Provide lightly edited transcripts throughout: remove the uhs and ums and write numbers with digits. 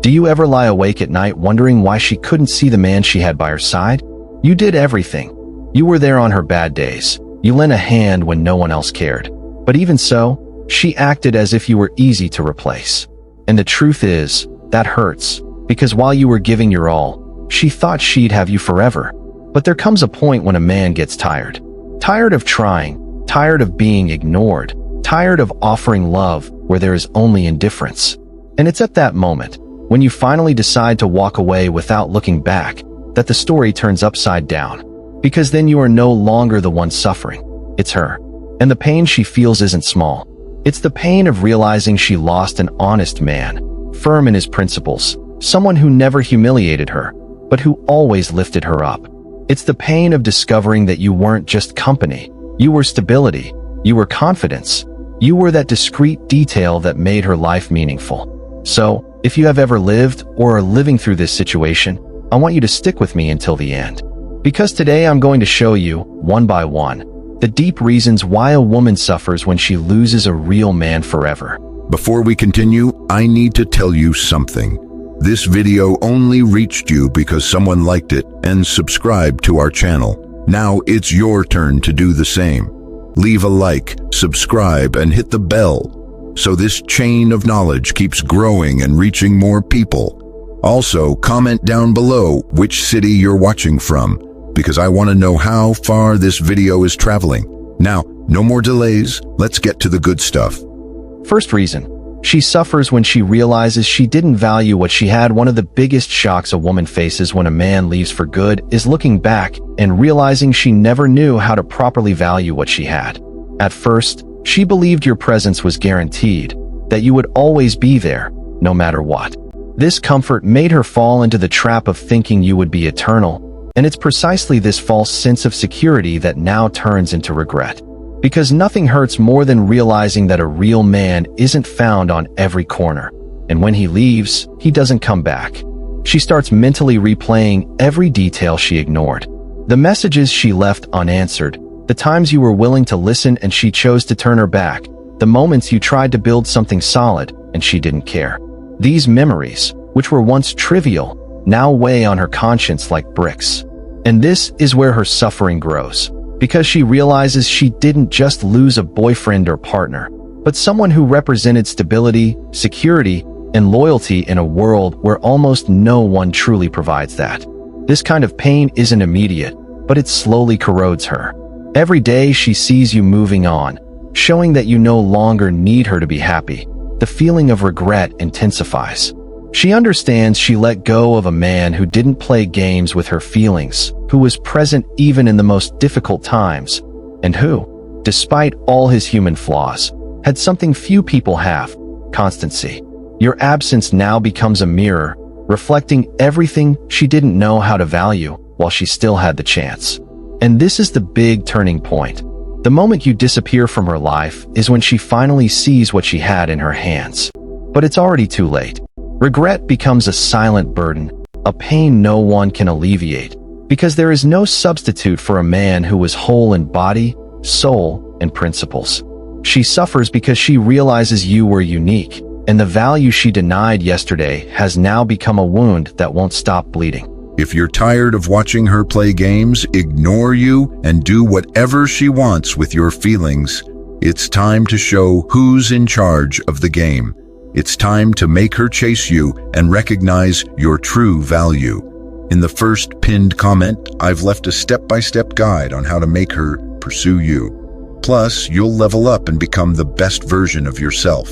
Do you ever lie awake at night wondering why she couldn't see the man she had by her side? You did everything. You were there on her bad days. You lent a hand when no one else cared. But even so, she acted as if you were easy to replace. And the truth is, that hurts, because while you were giving your all, she thought she'd have you forever. But there comes a point when a man gets tired. Tired of trying, tired of being ignored, tired of offering love where there is only indifference. And it's at that moment, when you finally decide to walk away without looking back, that the story turns upside down. Because then you are no longer the one suffering. It's her. And the pain she feels isn't small. It's the pain of realizing she lost an honest man, firm in his principles, someone who never humiliated her, but who always lifted her up. It's the pain of discovering that you weren't just company. You were stability. You were confidence. You were that discreet detail that made her life meaningful. So, if you have ever lived or are living through this situation, I want you to stick with me until the end. Because today I'm going to show you, one by one, the deep reasons why a woman suffers when she loses a real man forever. Before we continue, I need to tell you something. This video only reached you because someone liked it and subscribed to our channel. Now it's your turn to do the same. Leave a like, subscribe, and hit the bell so this chain of knowledge keeps growing and reaching more people. Also, comment down below which city you're watching from, because I want to know how far this video is traveling. Now, no more delays, let's get to the good stuff. First reason. She suffers when she realizes she didn't value what she had. One of the biggest shocks a woman faces when a man leaves for good is looking back and realizing she never knew how to properly value what she had. At first, she believed your presence was guaranteed, that you would always be there, no matter what. This comfort made her fall into the trap of thinking you would be eternal, and it's precisely this false sense of security that now turns into regret. Because nothing hurts more than realizing that a real man isn't found on every corner. And when he leaves, he doesn't come back. She starts mentally replaying every detail she ignored. The messages she left unanswered, the times you were willing to listen and she chose to turn her back, the moments you tried to build something solid and she didn't care. These memories, which were once trivial, now weigh on her conscience like bricks. And this is where her suffering grows. Because she realizes she didn't just lose a boyfriend or partner, but someone who represented stability, security, and loyalty in a world where almost no one truly provides that. This kind of pain isn't immediate, but it slowly corrodes her. Every day she sees you moving on, showing that you no longer need her to be happy. The feeling of regret intensifies. She understands she let go of a man who didn't play games with her feelings, who was present even in the most difficult times, and who, despite all his human flaws, had something few people have: constancy. Your absence now becomes a mirror, reflecting everything she didn't know how to value while she still had the chance. And this is the big turning point. The moment you disappear from her life is when she finally sees what she had in her hands. But it's already too late. Regret becomes a silent burden, a pain no one can alleviate, because there is no substitute for a man who was whole in body, soul, and principles. She suffers because she realizes you were unique, and the value she denied yesterday has now become a wound that won't stop bleeding. If you're tired of watching her play games, ignore you, and do whatever she wants with your feelings, it's time to show who's in charge of the game. It's time to make her chase you and recognize your true value. In the first pinned comment, I've left a step-by-step guide on how to make her pursue you. Plus, you'll level up and become the best version of yourself.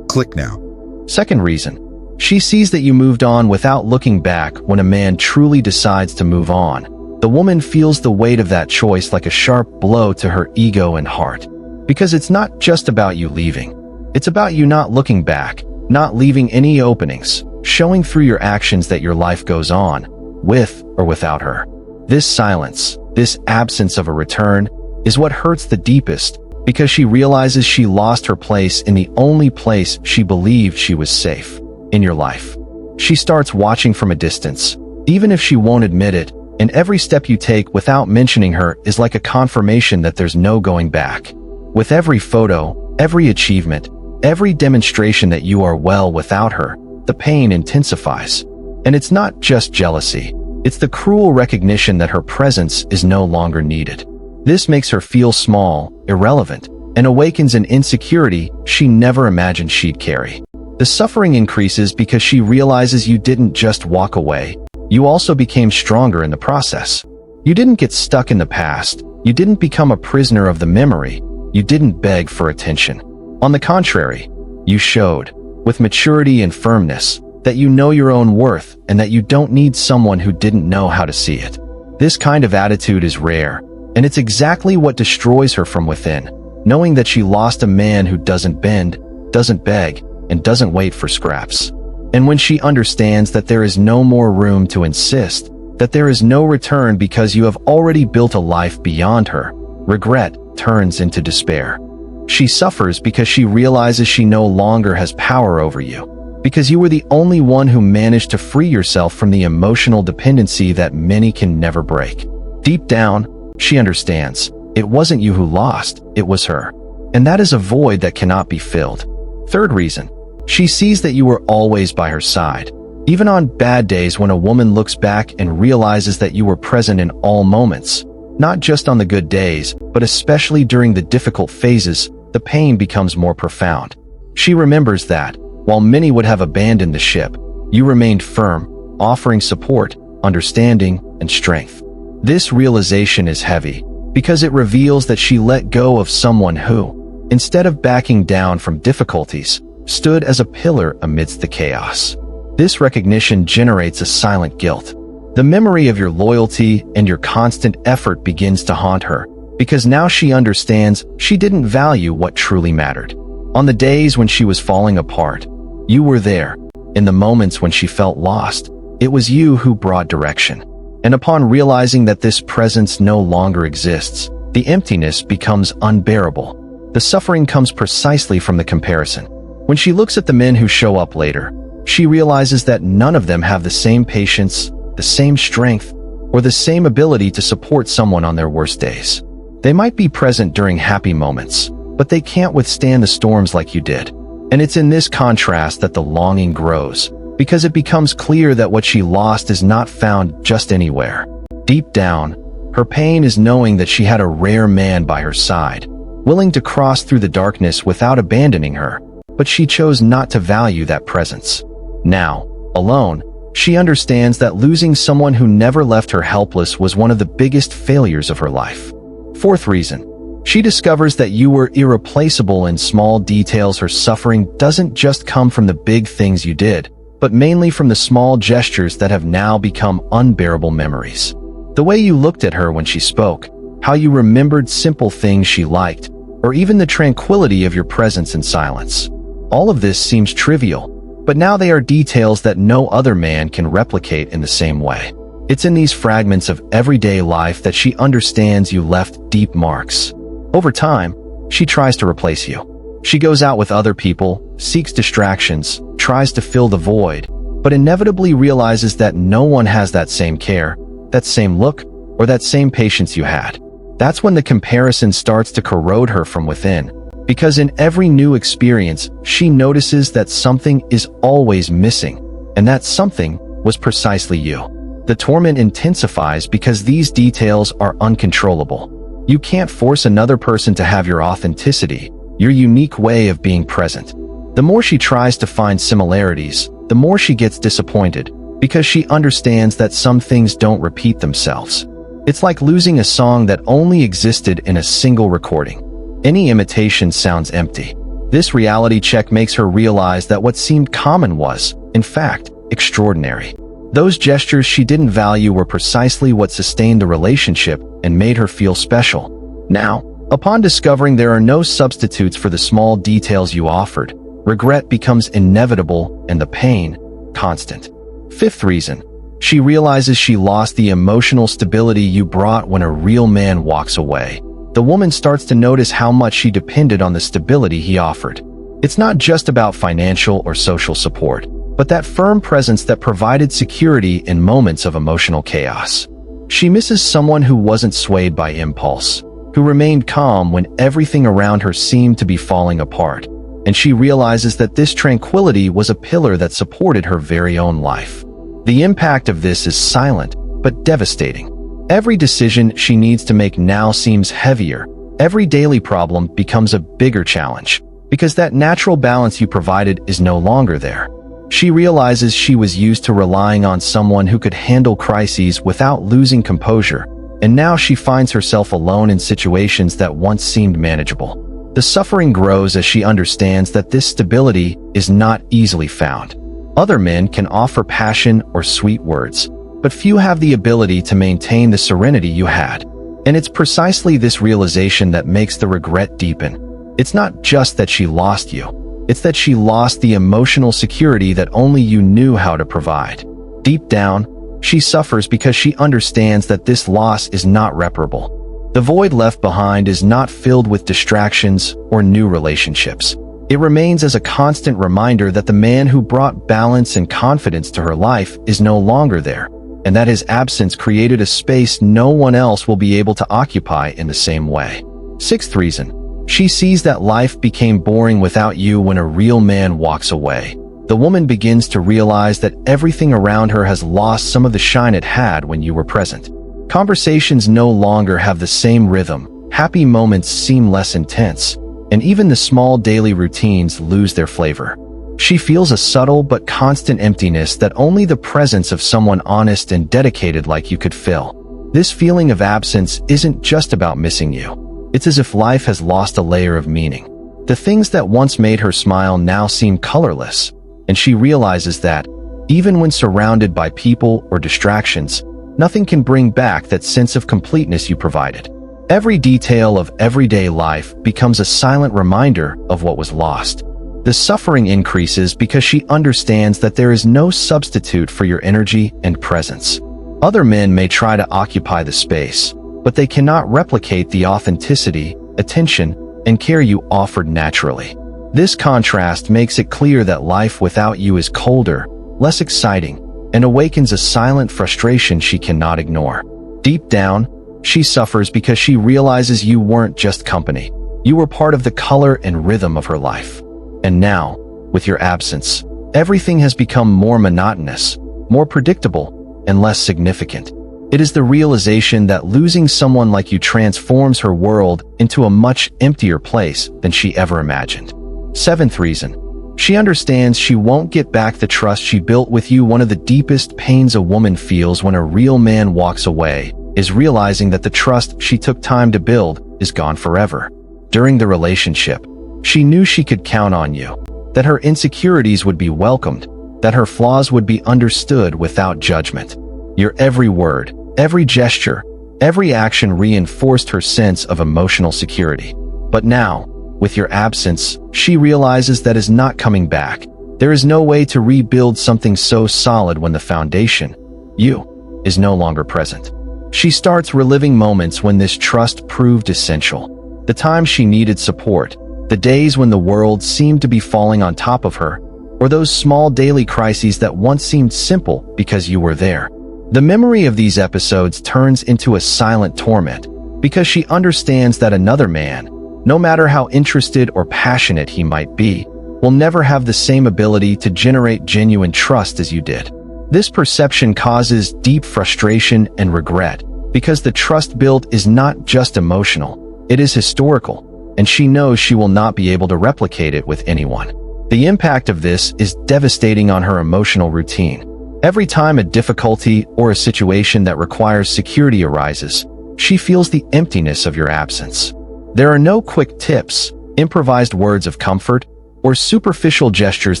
Click now. Second reason. She sees that you moved on without looking back. When a man truly decides to move on, the woman feels the weight of that choice like a sharp blow to her ego and heart. Because it's not just about you leaving. It's about you not looking back, not leaving any openings, showing through your actions that your life goes on, with or without her. This silence, this absence of a return, is what hurts the deepest, because she realizes she lost her place in the only place she believed she was safe, in your life. She starts watching from a distance, even if she won't admit it, and every step you take without mentioning her is like a confirmation that there's no going back. With every photo, every achievement, every demonstration that you are well without her, the pain intensifies. And it's not just jealousy. It's the cruel recognition that her presence is no longer needed. This makes her feel small, irrelevant, and awakens an insecurity she never imagined she'd carry. The suffering increases because she realizes you didn't just walk away, you also became stronger in the process. You didn't get stuck in the past, you didn't become a prisoner of the memory, you didn't beg for attention. On the contrary, you showed, with maturity and firmness, that you know your own worth and that you don't need someone who didn't know how to see it. This kind of attitude is rare, and it's exactly what destroys her from within, knowing that she lost a man who doesn't bend, doesn't beg, and doesn't wait for scraps. And when she understands that there is no more room to insist, that there is no return because you have already built a life beyond her, regret turns into despair. She suffers because she realizes she no longer has power over you, because you were the only one who managed to free yourself from the emotional dependency that many can never break. Deep down, she understands. It wasn't you who lost, it was her. And that is a void that cannot be filled. Third reason, she sees that you were always by her side. Even on bad days when a woman looks back and realizes that you were present in all moments, not just on the good days, but especially during the difficult phases, the pain becomes more profound. She remembers that, while many would have abandoned the ship, you remained firm, offering support, understanding, and strength. This realization is heavy, because it reveals that she let go of someone who, instead of backing down from difficulties, stood as a pillar amidst the chaos. This recognition generates a silent guilt. The memory of your loyalty and your constant effort begins to haunt her, because now she understands she didn't value what truly mattered. On the days when she was falling apart, you were there. In the moments when she felt lost, it was you who brought direction. And upon realizing that this presence no longer exists, the emptiness becomes unbearable. The suffering comes precisely from the comparison. When she looks at the men who show up later, she realizes that none of them have the same patience, the same strength, or the same ability to support someone on their worst days. They might be present during happy moments, but they can't withstand the storms like you did. And it's in this contrast that the longing grows, because it becomes clear that what she lost is not found just anywhere. Deep down, her pain is knowing that she had a rare man by her side, willing to cross through the darkness without abandoning her, but she chose not to value that presence. Now, alone, she understands that losing someone who never left her helpless was one of the biggest failures of her life. Fourth reason, she discovers that you were irreplaceable in small details. Her suffering doesn't just come from the big things you did, but mainly from the small gestures that have now become unbearable memories. The way you looked at her when she spoke, how you remembered simple things she liked, or even the tranquility of your presence in silence. All of this seems trivial, but now they are details that no other man can replicate in the same way. It's in these fragments of everyday life that she understands you left deep marks. Over time, she tries to replace you. She goes out with other people, seeks distractions, tries to fill the void, but inevitably realizes that no one has that same care, that same look, or that same patience you had. That's when the comparison starts to corrode her from within, because in every new experience, she notices that something is always missing, and that something was precisely you. The torment intensifies because these details are uncontrollable. You can't force another person to have your authenticity, your unique way of being present. The more she tries to find similarities, the more she gets disappointed, because she understands that some things don't repeat themselves. It's like losing a song that only existed in a single recording. Any imitation sounds empty. This reality check makes her realize that what seemed common was, in fact, extraordinary. Those gestures she didn't value were precisely what sustained the relationship and made her feel special. Now, upon discovering there are no substitutes for the small details you offered, regret becomes inevitable and the pain, constant. Fifth reason, she realizes she lost the emotional stability you brought when a real man walks away. The woman starts to notice how much she depended on the stability he offered. It's not just about financial or social support, but that firm presence that provided security in moments of emotional chaos. She misses someone who wasn't swayed by impulse, who remained calm when everything around her seemed to be falling apart. and she realizes that this tranquility was a pillar that supported her very own life. The impact of this is silent, but devastating. Every decision she needs to make now seems heavier. Every daily problem becomes a bigger challenge, because that natural balance you provided is no longer there. She realizes she was used to relying on someone who could handle crises without losing composure, and now she finds herself alone in situations that once seemed manageable. The suffering grows as she understands that this stability is not easily found. Other men can offer passion or sweet words, but few have the ability to maintain the serenity you had. And it's precisely this realization that makes the regret deepen. It's not just that she lost you. It's that she lost the emotional security that only you knew how to provide. Deep down, she suffers because she understands that this loss is not reparable. The void left behind is not filled with distractions or new relationships. It remains as a constant reminder that the man who brought balance and confidence to her life is no longer there, and that his absence created a space no one else will be able to occupy in the same way. Sixth reason. She sees that life became boring without you when a real man walks away. The woman begins to realize that everything around her has lost some of the shine it had when you were present. Conversations no longer have the same rhythm, happy moments seem less intense, and even the small daily routines lose their flavor. She feels a subtle but constant emptiness that only the presence of someone honest and dedicated like you could fill. This feeling of absence isn't just about missing you. It's as if life has lost a layer of meaning. The things that once made her smile now seem colorless, and she realizes that, even when surrounded by people or distractions, nothing can bring back that sense of completeness you provided. Every detail of everyday life becomes a silent reminder of what was lost. The suffering increases because she understands that there is no substitute for your energy and presence. Other men may try to occupy the space, but they cannot replicate the authenticity, attention, and care you offered naturally. This contrast makes it clear that life without you is colder, less exciting, and awakens a silent frustration she cannot ignore. Deep down, she suffers because she realizes you weren't just company. You were part of the color and rhythm of her life. And now, with your absence, everything has become more monotonous, more predictable, and less significant. It is the realization that losing someone like you transforms her world into a much emptier place than she ever imagined. Seventh reason. She understands she won't get back the trust she built with you. One of the deepest pains a woman feels when a real man walks away is realizing that the trust she took time to build is gone forever. During the relationship, she knew she could count on you, that her insecurities would be welcomed, that her flaws would be understood without judgment. Your every word, every gesture, every action reinforced her sense of emotional security. But now, with your absence, she realizes that is not coming back. There is no way to rebuild something so solid when the foundation, you, is no longer present. She starts reliving moments when this trust proved essential. The time she needed support, the days when the world seemed to be falling on top of her, or those small daily crises that once seemed simple because you were there. The memory of these episodes turns into a silent torment, because she understands that another man, no matter how interested or passionate he might be, will never have the same ability to generate genuine trust as you did. This perception causes deep frustration and regret, because the trust built is not just emotional, it is historical, and she knows she will not be able to replicate it with anyone. The impact of this is devastating on her emotional routine. Every time a difficulty or a situation that requires security arises, she feels the emptiness of your absence. There are no quick tips, improvised words of comfort, or superficial gestures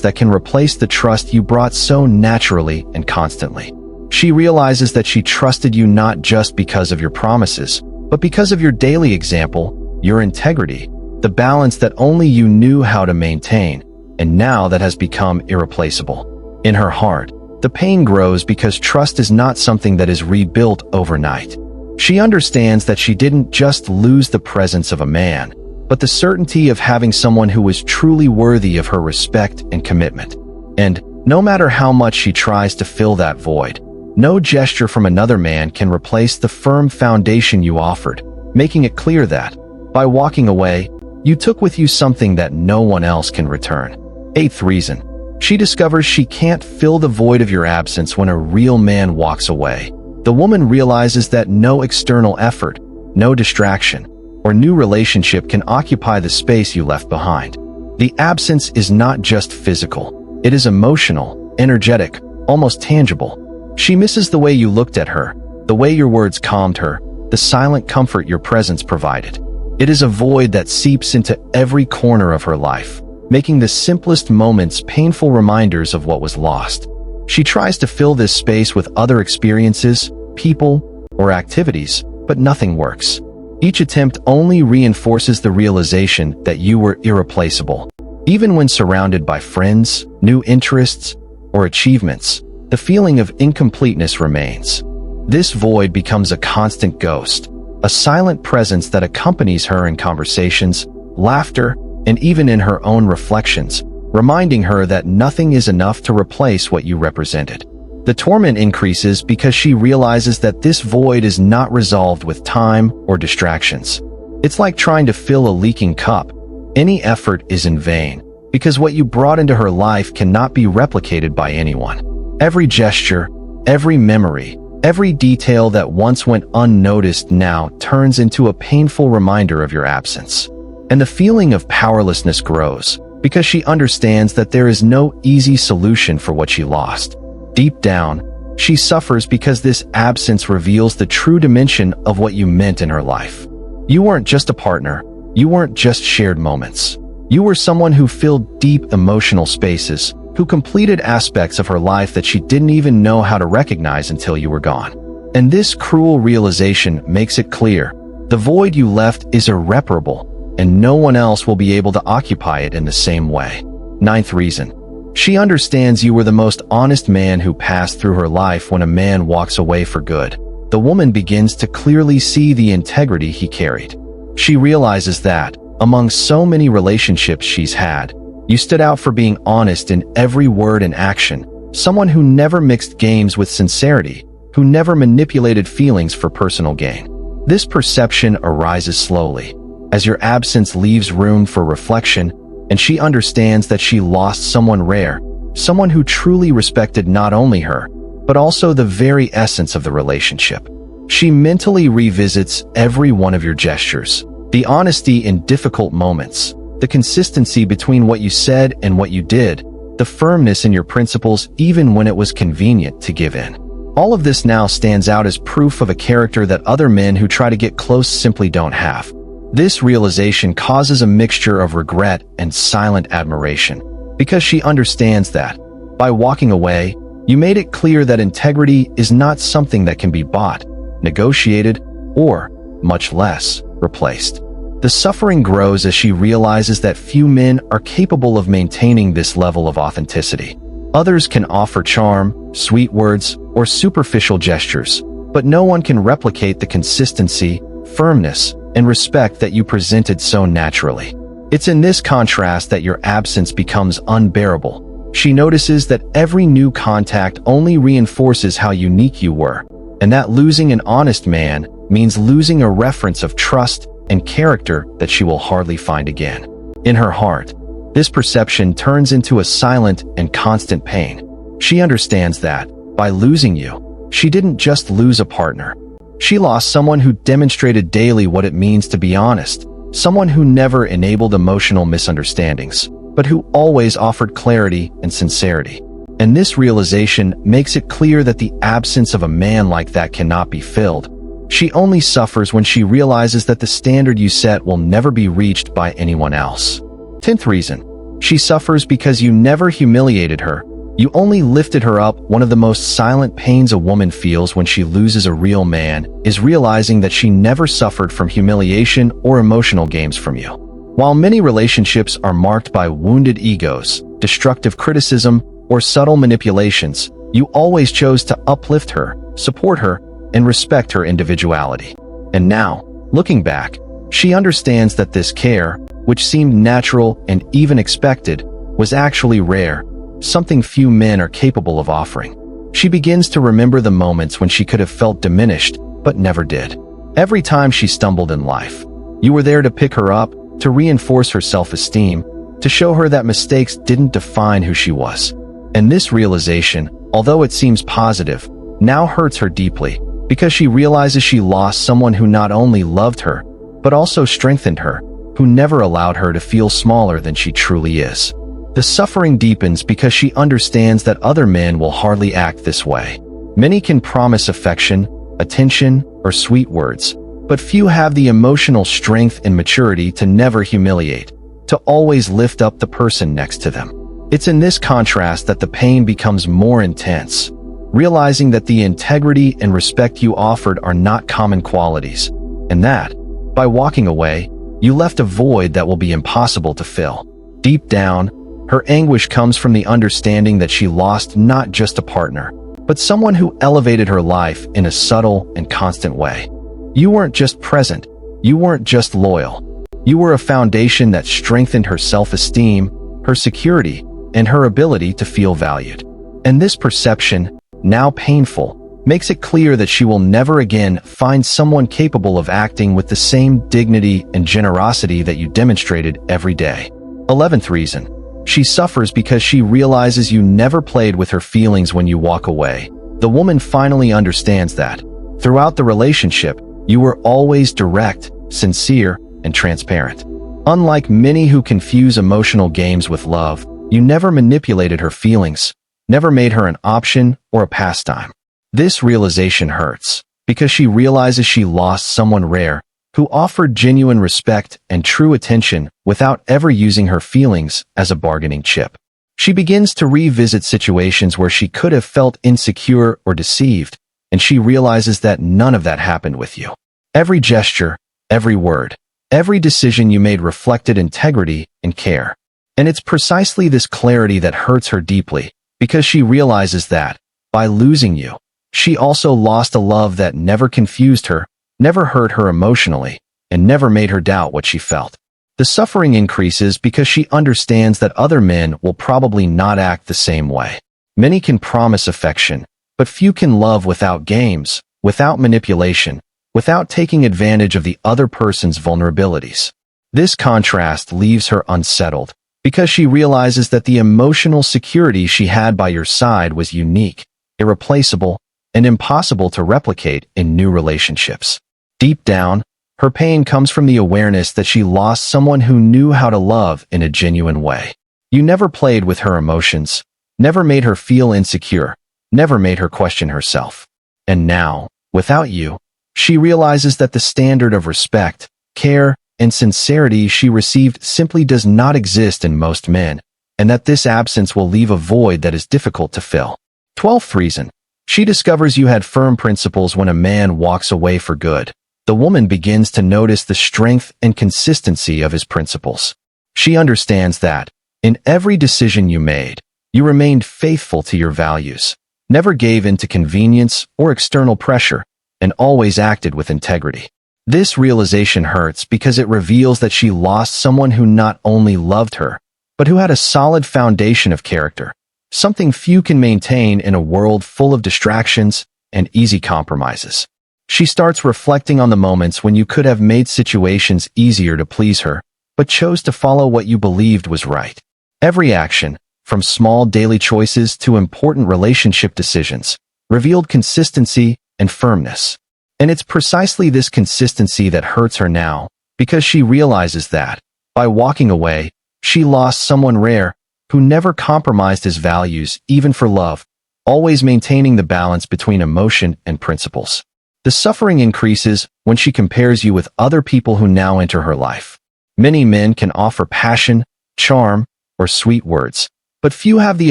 that can replace the trust you brought so naturally and constantly. She realizes that she trusted you not just because of your promises, but because of your daily example, your integrity, the balance that only you knew how to maintain, and now that has become irreplaceable. In her heart, the pain grows because trust is not something that is rebuilt overnight. She understands that she didn't just lose the presence of a man, but the certainty of having someone who was truly worthy of her respect and commitment. And no matter how much she tries to fill that void, no gesture from another man can replace the firm foundation you offered, making it clear that, by walking away, You took with you something that no one else can return. 8th reason. She discovers she can't fill the void of your absence when a real man walks away. The woman realizes that no external effort, no distraction, or new relationship can occupy the space you left behind. The absence is not just physical. It is emotional, energetic, almost tangible. She misses the way you looked at her, the way your words calmed her, the silent comfort your presence provided. It is a void that seeps into every corner of her life, making the simplest moments painful reminders of what was lost. She tries to fill this space with other experiences, people, or activities, but nothing works. Each attempt only reinforces the realization that you were irreplaceable. Even when surrounded by friends, new interests, or achievements, the feeling of incompleteness remains. This void becomes a constant ghost, a silent presence that accompanies her in conversations, laughter, and even in her own reflections, reminding her that nothing is enough to replace what you represented. The torment increases because she realizes that this void is not resolved with time or distractions. It's like trying to fill a leaking cup. Any effort is in vain, because what you brought into her life cannot be replicated by anyone. Every gesture, every memory, every detail that once went unnoticed now turns into a painful reminder of your absence. And the feeling of powerlessness grows, because she understands that there is no easy solution for what she lost. Deep down, she suffers because this absence reveals the true dimension of what you meant in her life. You weren't just a partner. You weren't just shared moments. You were someone who filled deep emotional spaces, who completed aspects of her life that she didn't even know how to recognize until you were gone. And this cruel realization makes it clear: the void you left is irreparable, and no one else will be able to occupy it in the same way. 9th reason. She understands you were the most honest man who passed through her life. When a man walks away for good, the woman begins to clearly see the integrity he carried. She realizes that, among so many relationships she's had, you stood out for being honest in every word and action, someone who never mixed games with sincerity, who never manipulated feelings for personal gain. This perception arises slowly, as your absence leaves room for reflection, and she understands that she lost someone rare, someone who truly respected not only her, but also the very essence of the relationship. She mentally revisits every one of your gestures, the honesty in difficult moments, the consistency between what you said and what you did, the firmness in your principles even when it was convenient to give in. All of this now stands out as proof of a character that other men who try to get close simply don't have. This realization causes a mixture of regret and silent admiration, because she understands that, by walking away, you made it clear that integrity is not something that can be bought, negotiated, or, much less, replaced. The suffering grows as she realizes that few men are capable of maintaining this level of authenticity. Others can offer charm, sweet words, or superficial gestures, but no one can replicate the consistency, firmness, and respect that you presented so naturally. It's in this contrast that your absence becomes unbearable. She notices that every new contact only reinforces how unique you were, and that losing an honest man means losing a reference of trust and character that she will hardly find again. In her heart, this perception turns into a silent and constant pain. She understands that, by losing you, she didn't just lose a partner. She lost someone who demonstrated daily what it means to be honest, someone who never enabled emotional misunderstandings, but who always offered clarity and sincerity. And this realization makes it clear that the absence of a man like that cannot be filled. She only suffers when she realizes that the standard you set will never be reached by anyone else. 10th reason. She suffers because you never humiliated her. You only lifted her up. One of the most silent pains a woman feels when she loses a real man is realizing that she never suffered from humiliation or emotional games from you. While many relationships are marked by wounded egos, destructive criticism, or subtle manipulations, you always chose to uplift her, support her, and respect her individuality. And now, looking back, she understands that this care, which seemed natural and even expected, was actually rare, something few men are capable of offering. She begins to remember the moments when she could have felt diminished, but never did. Every time she stumbled in life, you were there to pick her up, to reinforce her self-esteem, to show her that mistakes didn't define who she was. And this realization, although it seems positive, now hurts her deeply, because she realizes she lost someone who not only loved her, but also strengthened her, who never allowed her to feel smaller than she truly is. The suffering deepens because she understands that other men will hardly act this way. Many can promise affection, attention, or sweet words, but few have the emotional strength and maturity to never humiliate, to always lift up the person next to them. It's in this contrast that the pain becomes more intense, realizing that the integrity and respect you offered are not common qualities, and that, by walking away, you left a void that will be impossible to fill. Deep down, her anguish comes from the understanding that she lost not just a partner, but someone who elevated her life in a subtle and constant way. You weren't just present, you weren't just loyal. You were a foundation that strengthened her self-esteem, her security, and her ability to feel valued. And this perception, now painful, makes it clear that she will never again find someone capable of acting with the same dignity and generosity that you demonstrated every day. 11th reason. She suffers because she realizes you never played with her feelings when you walk away. The woman finally understands that. Throughout the relationship, you were always direct, sincere, and transparent. Unlike many who confuse emotional games with love, you never manipulated her feelings, never made her an option or a pastime. This realization hurts, because she realizes she lost someone rare, who offered genuine respect and true attention without ever using her feelings as a bargaining chip. She begins to revisit situations where she could have felt insecure or deceived, and she realizes that none of that happened with you. Every gesture, every word, every decision you made reflected integrity and care. And it's precisely this clarity that hurts her deeply, because she realizes that, by losing you, she also lost a love that never confused her, never hurt her emotionally, and never made her doubt what she felt. The suffering increases because she understands that other men will probably not act the same way. Many can promise affection, but few can love without games, without manipulation, without taking advantage of the other person's vulnerabilities. This contrast leaves her unsettled, because she realizes that the emotional security she had by your side was unique, irreplaceable, and impossible to replicate in new relationships. Deep down, her pain comes from the awareness that she lost someone who knew how to love in a genuine way. You never played with her emotions, never made her feel insecure, never made her question herself. And now, without you, she realizes that the standard of respect, care, and sincerity she received simply does not exist in most men, and that this absence will leave a void that is difficult to fill. 12th reason. She discovers you had firm principles when a man walks away for good. The woman begins to notice the strength and consistency of his principles. She understands that, in every decision you made, you remained faithful to your values, never gave in to convenience or external pressure, and always acted with integrity. This realization hurts because it reveals that she lost someone who not only loved her, but who had a solid foundation of character, something few can maintain in a world full of distractions and easy compromises. She starts reflecting on the moments when you could have made situations easier to please her, but chose to follow what you believed was right. Every action, from small daily choices to important relationship decisions, revealed consistency and firmness. And it's precisely this consistency that hurts her now, because she realizes that, by walking away, she lost someone rare, who never compromised his values even for love, always maintaining the balance between emotion and principles. The suffering increases when she compares you with other people who now enter her life. Many men can offer passion, charm, or sweet words, but few have the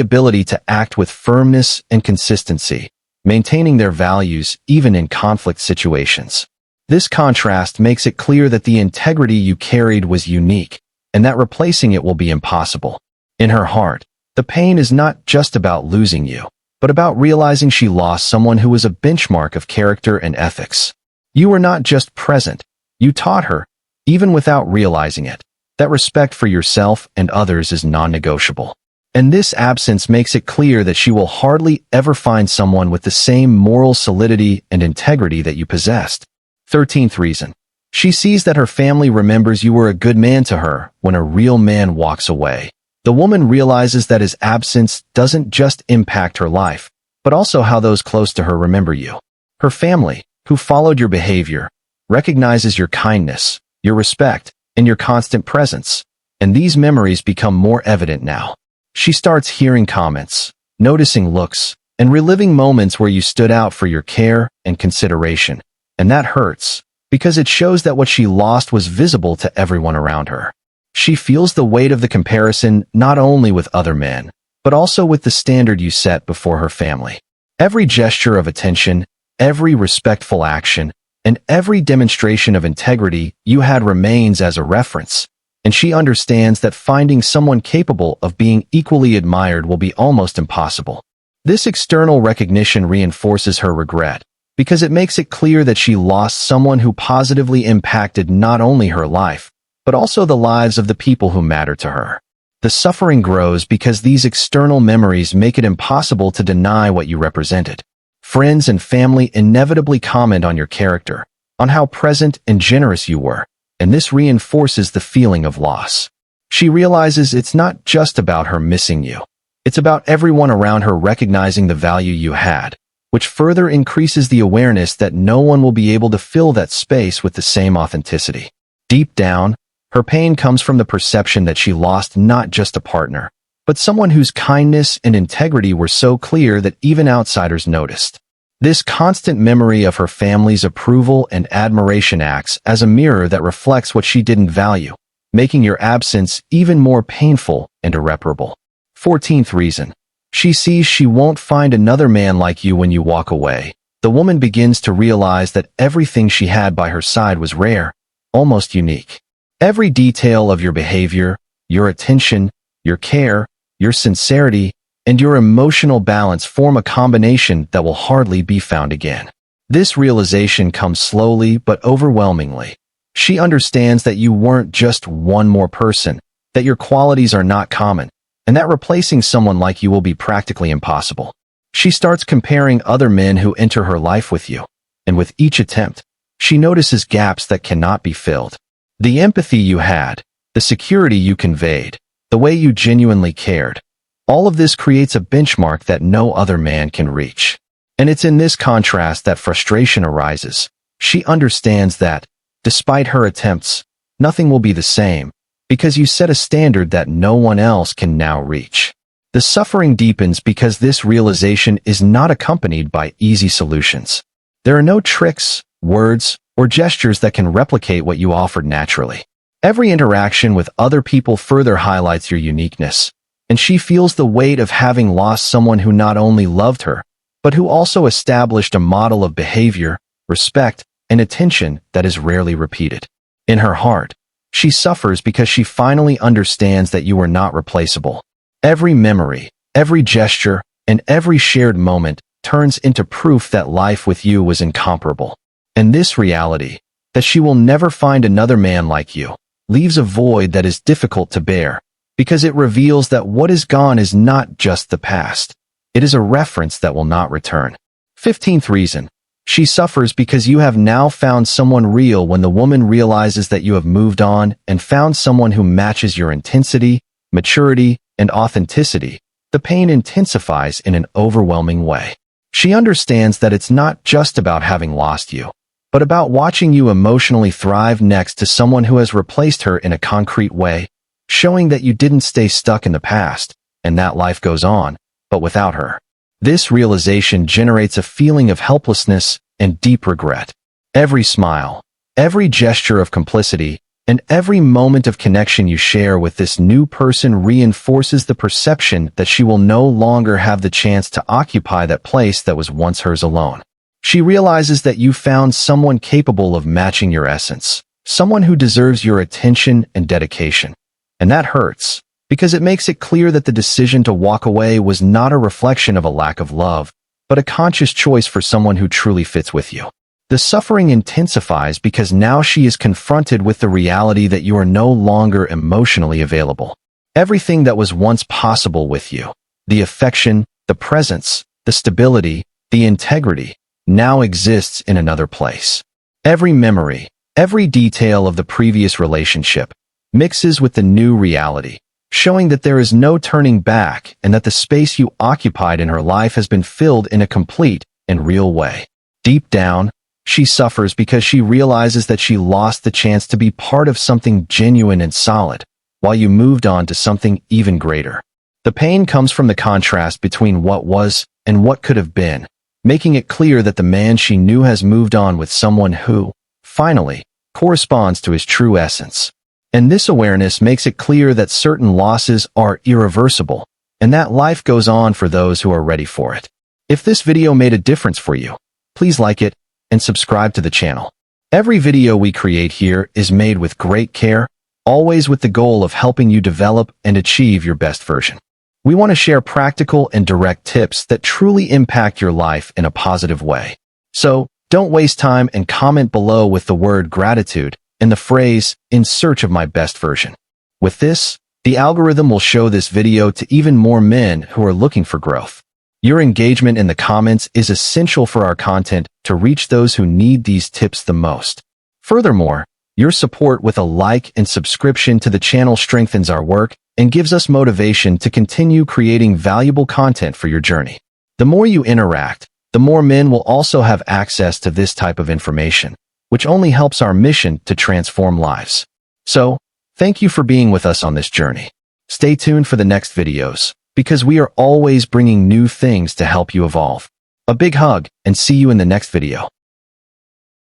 ability to act with firmness and consistency, maintaining their values even in conflict situations. This contrast makes it clear that the integrity you carried was unique, and that replacing it will be impossible. In her heart, the pain is not just about losing you, but about realizing she lost someone who was a benchmark of character and ethics. You were not just present, you taught her, even without realizing it, that respect for yourself and others is non-negotiable. And this absence makes it clear that she will hardly ever find someone with the same moral solidity and integrity that you possessed. 13th reason. She sees that her family remembers you were a good man to her when a real man walks away. The woman realizes that his absence doesn't just impact her life, but also how those close to her remember you. Her family, who followed your behavior, recognizes your kindness, your respect, and your constant presence, and these memories become more evident now. She starts hearing comments, noticing looks, and reliving moments where you stood out for your care and consideration. And that hurts, because it shows that what she lost was visible to everyone around her. She feels the weight of the comparison not only with other men, but also with the standard you set before her family. Every gesture of attention, every respectful action, and every demonstration of integrity you had remains as a reference, and she understands that finding someone capable of being equally admired will be almost impossible. This external recognition reinforces her regret, because it makes it clear that she lost someone who positively impacted not only her life, but also the lives of the people who matter to her. The suffering grows because these external memories make it impossible to deny what you represented. Friends and family inevitably comment on your character, on how present and generous you were, and this reinforces the feeling of loss. She realizes it's not just about her missing you. It's about everyone around her recognizing the value you had, which further increases the awareness that no one will be able to fill that space with the same authenticity. Deep down, her pain comes from the perception that she lost not just a partner, but someone whose kindness and integrity were so clear that even outsiders noticed. This constant memory of her family's approval and admiration acts as a mirror that reflects what she didn't value, making your absence even more painful and irreparable. 14th reason. She sees she won't find another man like you when you walk away. The woman begins to realize that everything she had by her side was rare, almost unique. Every detail of your behavior, your attention, your care, your sincerity, and your emotional balance form a combination that will hardly be found again. This realization comes slowly but overwhelmingly. She understands that you weren't just one more person, that your qualities are not common, and that replacing someone like you will be practically impossible. She starts comparing other men who enter her life with you, and with each attempt, she notices gaps that cannot be filled. The empathy you had, the security you conveyed, the way you genuinely cared, all of this creates a benchmark that no other man can reach. And it's in this contrast that frustration arises. She understands that, despite her attempts, nothing will be the same, because you set a standard that no one else can now reach. The suffering deepens because this realization is not accompanied by easy solutions. There are no tricks, words, or gestures that can replicate what you offered naturally. Every interaction with other people further highlights your uniqueness, and she feels the weight of having lost someone who not only loved her, but who also established a model of behavior, respect, and attention that is rarely repeated. In her heart, she suffers because she finally understands that you are not replaceable. Every memory, every gesture, and every shared moment turns into proof that life with you was incomparable. And this reality, that she will never find another man like you, leaves a void that is difficult to bear, because it reveals that what is gone is not just the past. It is a reference that will not return. 15th reason. She suffers because you have now found someone real. When the woman realizes that you have moved on and found someone who matches your intensity, maturity, and authenticity, the pain intensifies in an overwhelming way. She understands that it's not just about having lost you, but about watching you emotionally thrive next to someone who has replaced her in a concrete way, showing that you didn't stay stuck in the past, and that life goes on, but without her. This realization generates a feeling of helplessness and deep regret. Every smile, every gesture of complicity, and every moment of connection you share with this new person reinforces the perception that she will no longer have the chance to occupy that place that was once hers alone. She realizes that you found someone capable of matching your essence, someone who deserves your attention and dedication. And that hurts, because it makes it clear that the decision to walk away was not a reflection of a lack of love, but a conscious choice for someone who truly fits with you. The suffering intensifies because now she is confronted with the reality that you are no longer emotionally available. Everything that was once possible with you, the affection, the presence, the stability, the integrity, now exists in another place. Every memory, Every detail of the previous relationship mixes with the new reality, showing that there is no turning back and that the space you occupied in her life has been filled in a complete and real way. Deep down, she suffers because she realizes that she lost the chance to be part of something genuine and solid, while you moved on to something even greater. The pain comes from the contrast between what was and what could have been, making it clear that the man she knew has moved on with someone who, finally, corresponds to his true essence. And this awareness makes it clear that certain losses are irreversible, and that life goes on for those who are ready for it. If this video made a difference for you, please like it and subscribe to the channel. Every video we create here is made with great care, always with the goal of helping you develop and achieve your best version. We want to share practical and direct tips that truly impact your life in a positive way. So, don't waste time and comment below with the word gratitude and the phrase, "in search of my best version." With this, the algorithm will show this video to even more men who are looking for growth. Your engagement in the comments is essential for our content to reach those who need these tips the most. Furthermore, your support with a like and subscription to the channel strengthens our work and gives us motivation to continue creating valuable content for your journey. The more you interact, the more men will also have access to this type of information, which only helps our mission to transform lives. So, thank you for being with us on this journey. Stay tuned for the next videos, because we are always bringing new things to help you evolve. A big hug, and see you in the next video.